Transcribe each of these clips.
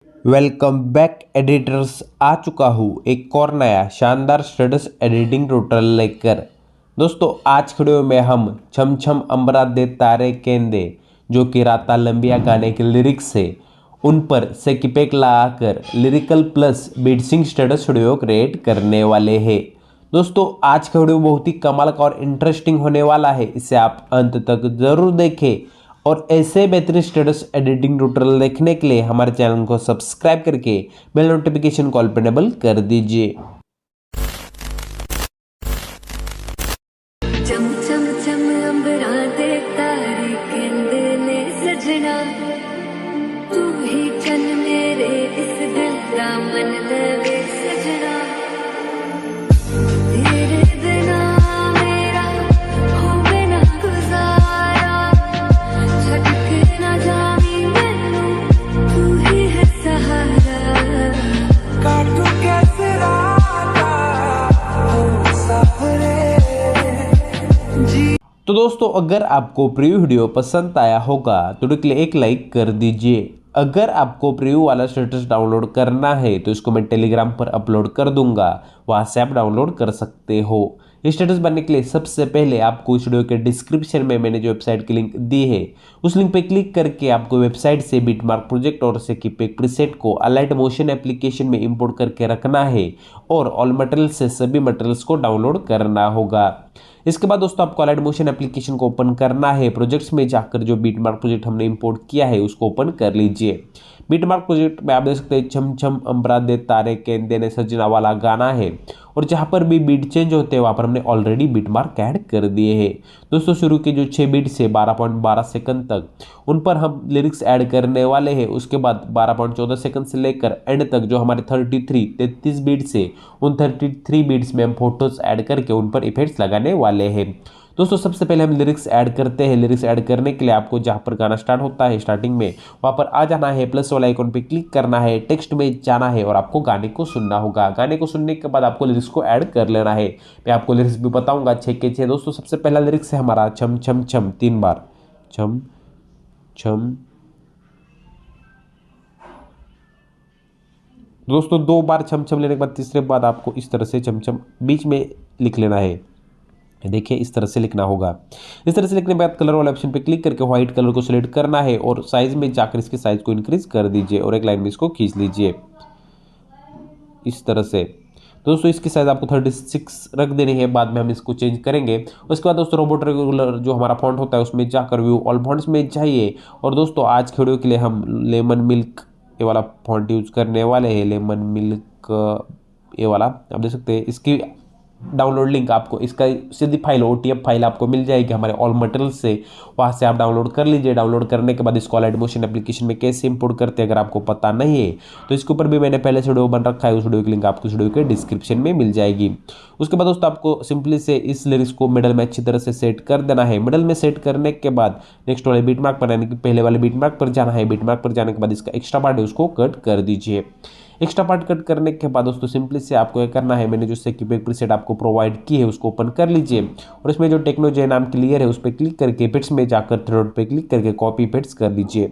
Welcome back editors. आ चुका हूँ एक और नया शानदार स्टेटस एडिटिंग ट्यूटोरियल लेकर। दोस्तों आज के वीडियो में हम छम छम अम्बरा दे तारे केंदे जो कि राता लंबिया गाने के लिरिक्स है उन पर सेकिपेक लगाकर लिरिकल प्लस बीटसिंग स्टेटस वीडियो क्रिएट करने वाले हैं। दोस्तों आज का वीडियो बहुत ही कमाल का और इंटरेस्टिंग होने वाला है, इसे आप अंत तक जरूर देखें। और ऐसे बेहतरीन स्टेटस एडिटिंग ट्यूटोरियल देखने के लिए हमारे चैनल को सब्सक्राइब करके बेल नोटिफिकेशन कॉल पर इनेबल कर दीजिए। चम चम चम अंबरा दे तारे कहंदे ने सजना, तू ही चल मेरे इस दिल दा मन लगे सजना। तेरे बिना मेरा होवे ना गुजारा, छड़ के ना जावी मैनू, तू ही है सहारा। काटू कैसे राता ओ साफरे। तो दोस्तों अगर आपको प्रीव्यू वीडियो पसंद आया होगा तो वीडियो के लिए एक लाइक कर दीजिए। अगर आपको प्रीव्यू वाला स्टेटस डाउनलोड करना है तो इसको मैं टेलीग्राम पर अपलोड कर दूंगा, वहां से आप डाउनलोड कर सकते हो। ये स्टेटस बनने के लिए सबसे पहले आपको इस वीडियो के डिस्क्रिप्शन में मैंने जो वेबसाइट की लिंक दी है उस लिंक पे क्लिक करके आपको वेबसाइट से बिटमार्क प्रोजेक्ट और सेकिपेक प्रीसेट को अलाइट मोशन एप्लीकेशन में इंपोर्ट करके रखना है और ऑल मटेरियल से सभी मटेरियल्स को डाउनलोड करना होगा। इसके बाद दोस्तों आपको अलाइट मोशन एप्लीकेशन को ओपन करना है। प्रोजेक्ट्स में जाकर जो बीटमार्क प्रोजेक्ट हमने इंपोर्ट किया है उसको ओपन कर लीजिए। बीटमार्क प्रोजेक्ट में आप देख सकते हैं छम छम अम्बरा दे तारे केंदे ने सजना वाला गाना है और जहाँ पर भी बीट चेंज होते हैं वहाँ पर हमने ऑलरेडी बीटमार्क ऐड कर दिए हैं। दोस्तों शुरू के जो 6 बीट्स है 12.12 सेकंड तक उन पर हम लिरिक्स ऐड करने वाले हैं। उसके बाद 12.14 सेकंड से लेकर एंड तक जो हमारे 33 बीट्स है उन 33 बीट्स में हम फोटोज ऐड करके उन पर इफेक्ट्स लगाने वाले हैं। दोस्तों सबसे पहले हम लिरिक्स ऐड करते हैं। लिरिक्स ऐड करने के लिए आपको जहाँ पर गाना स्टार्ट होता है स्टार्टिंग में वहाँ पर आ जाना है, प्लस वाला आइकॉन पे क्लिक करना है, टेक्स्ट में जाना है और आपको गाने को सुनना होगा। गाने को सुनने के बाद आपको लिरिक्स को ऐड कर लेना है। मैं आपको लिरिक्स भी बताऊंगा 6 के 6। दोस्तों सबसे पहला लिरिक्स है हमारा छम छम छम, 3 बार छम छम। दोस्तों 2 बार छम छम लेने के बाद तीसरे बाद आपको इस तरह से छम छम बीच में लिख लेना है। देखिए इस तरह से लिखना होगा। इस तरह से लिखने के बाद कलर वाले ऑप्शन पे क्लिक करके व्हाइट कलर को सिलेक्ट करना है और साइज में जाकर इसके साइज को इंक्रीज कर दीजिए और एक लाइन में इसको खींच लीजिए इस तरह से। दोस्तों इसकी साइज आपको 36 रख देनी है, बाद में हम इसको चेंज करेंगे। उसके बाद दोस्तों रोबोट रेगुलर जो हमारा फॉन्ट होता है उसमें जाकर व्यू ऑल फॉन्ट्स में जाइए और दोस्तों आज के वीडियो के लिए हम लेमन मिल्क ये वाला फॉन्ट यूज करने वाले हैं। लेमन मिल्क ये वाला आप देख सकते हैं। इसकी डाउनलोड लिंक आपको इसका सीधी फाइल OTF फाइल आपको मिल जाएगी हमारे ऑल मटेरियल से, वहाँ से आप डाउनलोड कर लीजिए। डाउनलोड करने के बाद इसको अलाइट मोशन एप्लीकेशन में कैसे इंपोर्ट करते हैं अगर आपको पता नहीं है तो इसके ऊपर भी मैंने पहले से वीडियो बन रखा है, उस वीडियो की लिंक आपको इस वीडियो के डिस्क्रिप्शन में मिल जाएगी। उसके बाद दोस्तों आपको सिंपली से इस लिरिक्स को मिडल में अच्छी तरह से सेट कर देना है। मिडल में सेट करने के बाद नेक्स्ट वाले बीट मार्क पर यानी कि पहले वाले बीट मार्क पर जाना है। बीट मार्क पर जाने के बाद इसका एक्स्ट्रा पार्ट है उसको कट कर दीजिए। एक्स्ट्रा पार्ट कट करने के बाद दोस्तों सिंपली से आपको ये करना है, मैंने जो सेकिपेक प्रीसेट आपको प्रोवाइड की है उसको ओपन कर लीजिए और इसमें जो टेक्नो जे नाम की लेयर है उस पर क्लिक करके इफेक्ट्स में जाकर थ्री डॉट पे क्लिक करके कॉपी इफेक्ट्स कर दीजिए।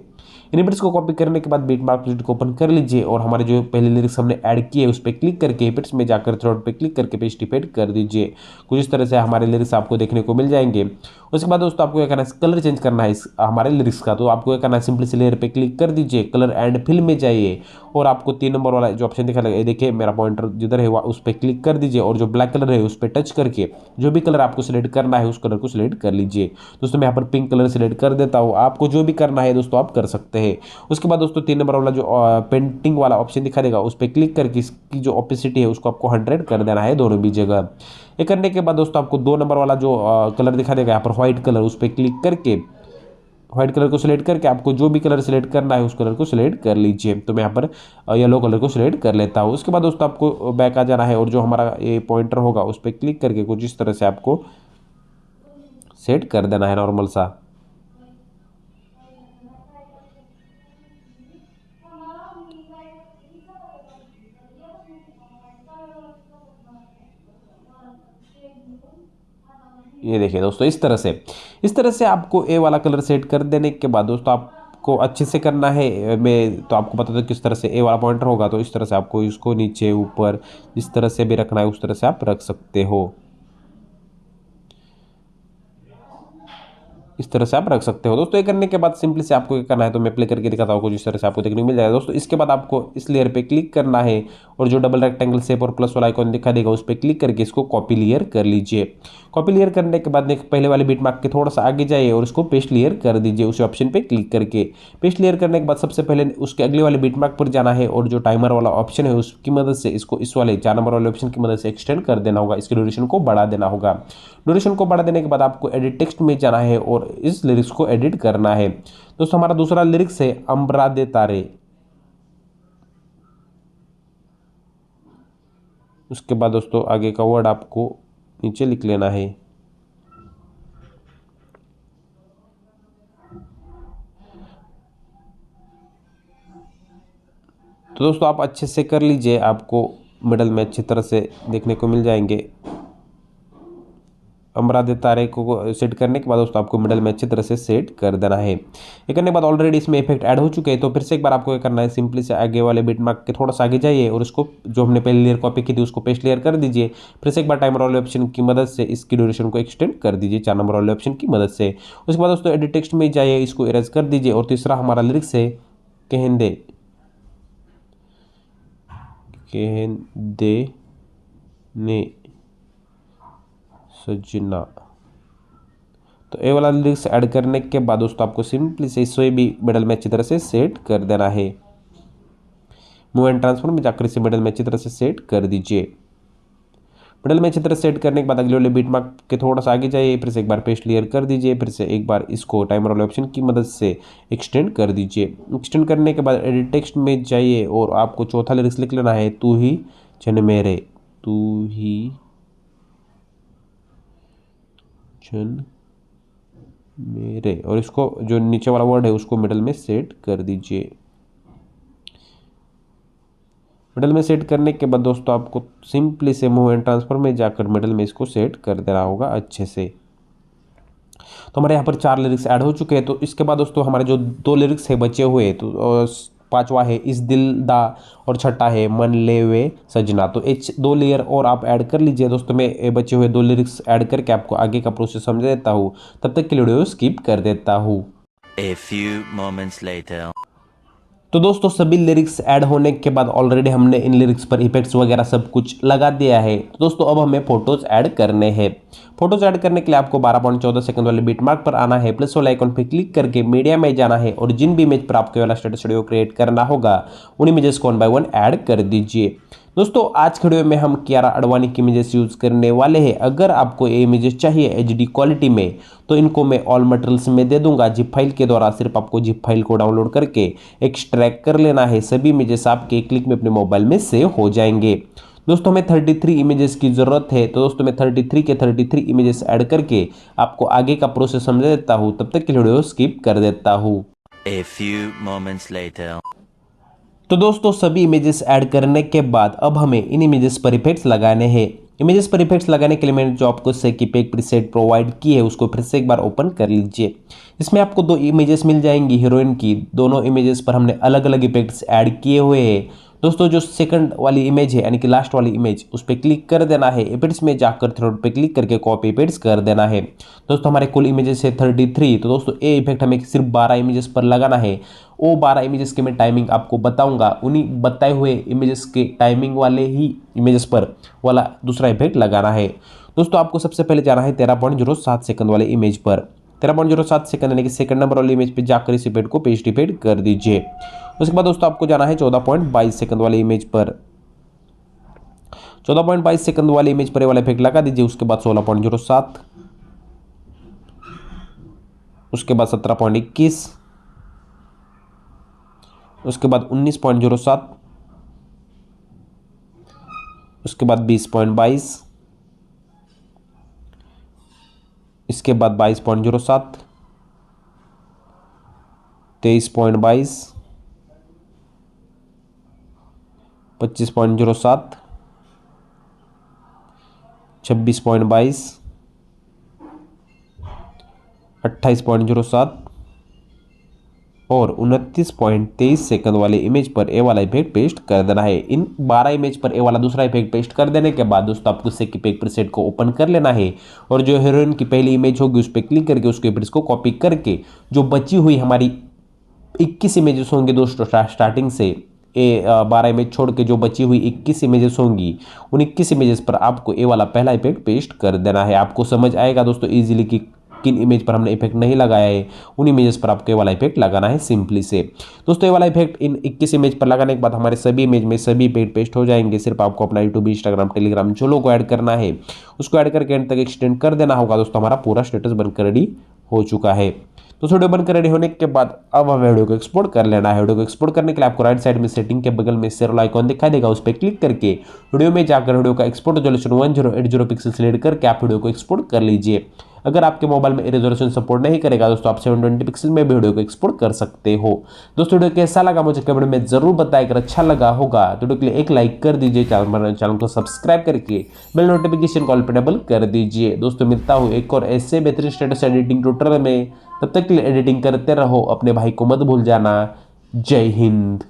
इन इफेक्ट्स को कॉपी करने के बाद बीटमार्क प्रोजेक्ट को ओपन कर लीजिए और हमारे जो पहले लिरिक्स हमने ऐड किए उस पर क्लिक करके इफेक्ट्स में जाकर थ्री डॉट पे क्लिक करके पेस्ट इफेक्ट कर दीजिए। कुछ इस तरह से हमारे लिरिक्स आपको देखने को मिल जाएंगे। उसके बाद दोस्तों आपको क्या करना है, कलर चेंज करना है हमारे लिरिक्स का। तो आपको क्या करना है, सिंपली से लेयर पे क्लिक कर दीजिए, कलर एंड फिल में जाइए और आपको 3 नंबर वाला जो ऑप्शन दिखा लगा, देखिए मेरा पॉइंटर जिधर है उस पर क्लिक कर दीजिए और जो ब्लैक कलर है उस पर टच करके जो भी कलर आपको सिलेक्ट करना है उस कलर को सिलेक्ट कर लीजिए। दोस्तों मैं यहाँ पर पिंक कलर सिलेक्ट कर देता हूँ, आपको जो भी करना है दोस्तों आप कर सकते हैं। उसके बाद दोस्तों 3 नंबर वाला जो पेंटिंग वाला ऑप्शन दिखा देगा उस पर क्लिक करके इसकी जो ऑपेसिटी है उसको आपको 100 कर देना है दोनों भी जगह। ये करने के बाद दोस्तों आपको 2 नंबर वाला जो कलर दिखा देगा यहाँ पर व्हाइट कलर, उस पर क्लिक करके व्हाइट कलर को सिलेक्ट करके आपको जो भी कलर सिलेक्ट करना है उस कलर को सिलेक्ट कर लीजिए। तो मैं यहाँ पर येलो कलर को सिलेक्ट कर लेता हूँ। उसके बाद दोस्तों आपको बैक आ जाना है और जो हमारा ये पॉइंटर होगा उस पर क्लिक करके कुछ इस तरह से आपको सेट कर देना है नॉर्मल सा। ये देखिए दोस्तों इस तरह से आपको ए वाला कलर सेट कर देने के बाद दोस्तों आप को अच्छे से करना है मैं तो आपको बता दूं किस तरह से ए वाला पॉइंटर होगा, तो इस तरह से आपको इसको नीचे ऊपर जिस तरह से भी रखना है उस तरह से आप रख सकते हो। इस तरह से आप रख सकते हो दोस्तों। ये करने के बाद सिंपली से आपको क्या करना है, तो मैं प्ले करके दिखाता हूँ कुछ इस तरह से आपको देखने को मिल जाएगा दोस्तों। इसके बाद आपको इस लेयर पे क्लिक करना है और जो डबल रेक्टेंगल शेप और प्लस वाला आइकॉन दिखा देगा उस पर क्लिक करके इसको कॉपी लेयर कर लीजिए। कॉपी लेयर करने के बाद पहले वाले बीट मार्क के थोड़ा सा आगे जाइए और इसको पेस्ट लेयर कर दीजिए उस ऑप्शन पे क्लिक करके। पेस्ट लेयर करने के बाद सबसे पहले उसके अगले वाले बीट मार्क पर जाना है और जो टाइमर वाला ऑप्शन है उसकी मदद से इसको इस वाले 4 नंबर वाले ऑप्शन की मदद से एक्सटेंड कर देना होगा, इसके ड्यूरेशन को बढ़ा देना होगा। ड्यूरेशन को बढ़ा देने के बाद आपको एडिट टेक्स्ट में जाना है और इस लिरिक्स को एडिट करना है। दोस्तों हमारा दूसरा लिरिक्स है अम्बरा दे तारे। उसके बाद दोस्तों आगे का वर्ड आपको नीचे लिख लेना है। तो दोस्तों आप अच्छे से कर लीजिए, आपको मिडल में अच्छी तरह से देखने को मिल जाएंगे। अमरा दे तारे को सेट करने के बाद दोस्तों आपको मिडल में अच्छी तरह से सेट कर देना है। ये करने के बाद ऑलरेडी इसमें इफेक्ट ऐड हो चुके हैं, तो फिर से एक बार आपको क्या करना है, सिंपली से आगे वाले बिट मार्क के थोड़ा सा आगे जाइए और उसको जो हमने पहले लेयर कॉपी की थी उसको पेस्ट लेयर कर दीजिए। फिर से एक बार टाइमर वाले ऑप्शन की मदद से इसकी ड्यूरेशन को एक्सटेंड कर दीजिए 4 नंबर वाले ऑप्शन की मदद से। उसके बाद दोस्तों एडिट टेक्स्ट में जाइए, इसको इरेज कर दीजिए और तीसरा हमारा लिरिक्स है कहंदे कहंदे ने सजना। तो ए वाला लिरिक्स ऐड करने के बाद दोस्तों आपको सिंपली से इसे भी मिडल में अच्छी तरह से सेट कर देना है। मूव एंड ट्रांसफॉर्म में जाकर इसे मिडल में अच्छी तरह से सेट कर दीजिए। मिडल में अच्छी तरह सेट करने के बाद अगले वाले बीट मार्क के थोड़ा सा आगे जाइए, फिर से एक बार पेस्ट लेयर कर दीजिए, फिर से एक बार इसको टाइमर वाले ऑप्शन की मदद से एक्सटेंड कर दीजिए। एक्सटेंड करने के बाद एडिट टेक्स्ट में जाइए और आपको चौथा लिरिक्स लिख लेना है तू ही चन मेरे, तू ही चन मेरे, और इसको जो नीचे वाला वर्ड है उसको मिडल में सेट कर दीजिए। मिडल में सेट करने के बाद दोस्तों आपको सिंपली से मूव एंड ट्रांसफर में जाकर मिडल में इसको सेट कर देना होगा अच्छे से। तो हमारे यहाँ पर 4 लिरिक्स ऐड हो चुके हैं। तो इसके बाद दोस्तों हमारे जो 2 लिरिक्स है बचे हुए, तो पांचवा है इस दिल दा और छठा है मन ले वे सजना। तो ये 2 लेयर और आप ऐड कर लीजिए दोस्तों। मैं बचे हुए 2 लिरिक्स ऐड करके आपको आगे का प्रोसेस समझा देता हूँ, तब तक के वीडियो स्किप कर देता हूँ। A few moments later. तो दोस्तों सभी लिरिक्स ऐड होने के बाद ऑलरेडी हमने इन लिरिक्स पर इफेक्ट्स वगैरह सब कुछ लगा दिया है। तो दोस्तों अब हमें फोटोज ऐड करने हैं। फोटोज ऐड करने के लिए आपको 12.14 सेकंड वाले बीट मार्क पर आना है, प्लस वाला आइकन पर क्लिक करके मीडिया में जाना है और जिन भी इमेज पर आपको वाला स्टेटस वीडियो क्रिएट करना होगा उन इमेजेस को 1 बाय 1 ऐड कर दीजिए। दोस्तों आज के वीडियो में हम कियारा अडवाणी की इमेजेस यूज करने वाले हैं। अगर आपको ये इमेजेस चाहिए एचडी क्वालिटी में तो इनको मैं ऑल मटेरियल्स में दे दूंगा जिप फाइल के द्वारा। सिर्फ आपको जिप फाइल को डाउनलोड करके एक्सट्रैक्ट कर लेना है। सभी इमेजेस आपके एक क्लिक में अपने मोबाइल में सेव हो जाएंगे। दोस्तों हमें 33 इमेजेस की ज़रूरत है। तो दोस्तों मैं 33 के 33 इमेजेस ऐड करके आपको आगे का प्रोसेस समझा देता हूँ, तब तक के वीडियो स्किप कर देता हूँ। A few moments later. तो दोस्तों सभी इमेजेस ऐड करने के बाद अब हमें इन इमेजेस पर इफेक्ट्स लगाने हैं। इमेजेस पर इफेक्ट्स लगाने के लिए मैंने जो आपको सेकिप एक प्रीसेट प्रोवाइड की है उसको फिर से एक बार ओपन कर लीजिए। इसमें आपको 2 इमेजेस मिल जाएंगी हीरोइन की। दोनों इमेजेस पर हमने अलग अलग इफेक्ट्स ऐड किए हुए हैं। दोस्तों जो सेकंड वाली इमेज है यानी कि लास्ट वाली इमेज उस पर क्लिक कर देना है। इफेक्ट्स में जाकर थ्रेड पे क्लिक करके कॉपी इफेक्ट्स कर देना है। दोस्तों हमारे कुल इमेजेस है 33। तो दोस्तों ये इफेक्ट हमें सिर्फ 12 इमेजेस पर लगाना है। वो 12 इमेजेस के मैं टाइमिंग आपको बताऊंगा, उन्हीं बताए हुए इमेजेस के टाइमिंग वाले ही इमेजेस पर वाला दूसरा इफेक्ट लगाना है। दोस्तों आपको सबसे पहले जाना है 13.07 सेकंड वाले इमेज पर। 13.07 सेकंड यानी कि सेकंड नंबर वाली इमेज पे जाकर इस इफेक्ट को पेस्ट इफेक्ट कर दीजिए। उसके बाद दोस्तों आपको जाना है 14.22 सेकंड वाली इमेज पर। 14.22 सेकंड वाली इमेज पर ये वाला इफेक्ट लगा दीजिए। उसके बाद 16.07, उसके बाद 17.21, उसके बाद 19.07, उसके बाद 20.22, इसके बाद 22.07, 23.22, 25.07, 26.22, 28.07, और 29.23 सेकंड वाले इमेज पर ए वाला इफेक्ट पेस्ट कर देना है। इन 12 इमेज पर ए वाला दूसरा इफेक्ट पेस्ट कर देने के बाद दोस्तों आपको सेक इफेक्ट प्रीसेट को ओपन कर लेना है और जो हीरोइन की पहली इमेज होगी उस पर क्लिक करके उसके इफेक्ट्स को कॉपी करके जो बची हुई हमारी 21 इमेजेस होंगे दोस्तों स्टार्टिंग से 12 इमेज छोड़ के जो बची हुई 21 इमेजेस होंगी उन 21 इमेजेस पर आपको ए वाला पहला इफेक्ट पेस्ट कर देना है। आपको समझ आएगा दोस्तों इजीली कि किन इमेज पर हमने इफेक्ट नहीं लगाया है, उन इमेजेस पर आपको ये वाला इफेक्ट लगाना है सिंपली से। दोस्तों ये वाला इफेक्ट इन 21 इमेज पर लगाने के बाद हमारे सभी इमेज में सभी इफेक्ट पेस्ट हो जाएंगे। सिर्फ आपको अपना यूट्यूब, इंस्टाग्राम, टेलीग्राम जो लोगो ऐड करना है उसको ऐड करके एंड तक एक्सटेंड कर देना होगा। दोस्तों हमारा पूरा स्टेटस बनकर रेडी हो चुका है। तो वीडियो बनकर रेडी होने के बाद अब हमें वीडियो को एक्सपोर्ट कर लेना है। वीडियो को एक्सपोर्ट करने के लिए आपको राइट साइड में सेटिंग के बगल में शेयर आइकॉन दिखाई देगा, उस पर क्लिक करके वीडियो में जाकर वीडियो का एक्सपोर्ट रेजोल्यूशन 1080 पिक्सल सिलेक्ट करके आप वीडियो को एक्सपोर्ट कर लीजिए। अगर आपके मोबाइल में रेजोल्यूशन सपोर्ट नहीं करेगा दोस्तों आप 720 पिक्सल में भी वीडियो को एक्सपोर्ट कर सकते हो। दोस्तों वीडियो कैसा लगा मुझे कमेंट में जरूर बताएं। अगर अच्छा लगा होगा तो वीडियो के लिए एक लाइक कर दीजिए, चैनल को सब्सक्राइब करके बेल नोटिफिकेशन कॉल पर डबल कर दीजिए। दोस्तों मिलता हूँ एक और ऐसे बेहतरीन स्टेटस एडिटिंग ट्यूटोरियल में, तब तक के लिए एडिटिंग करते रहो, अपने भाई को मत भूल जाना। जय हिंद।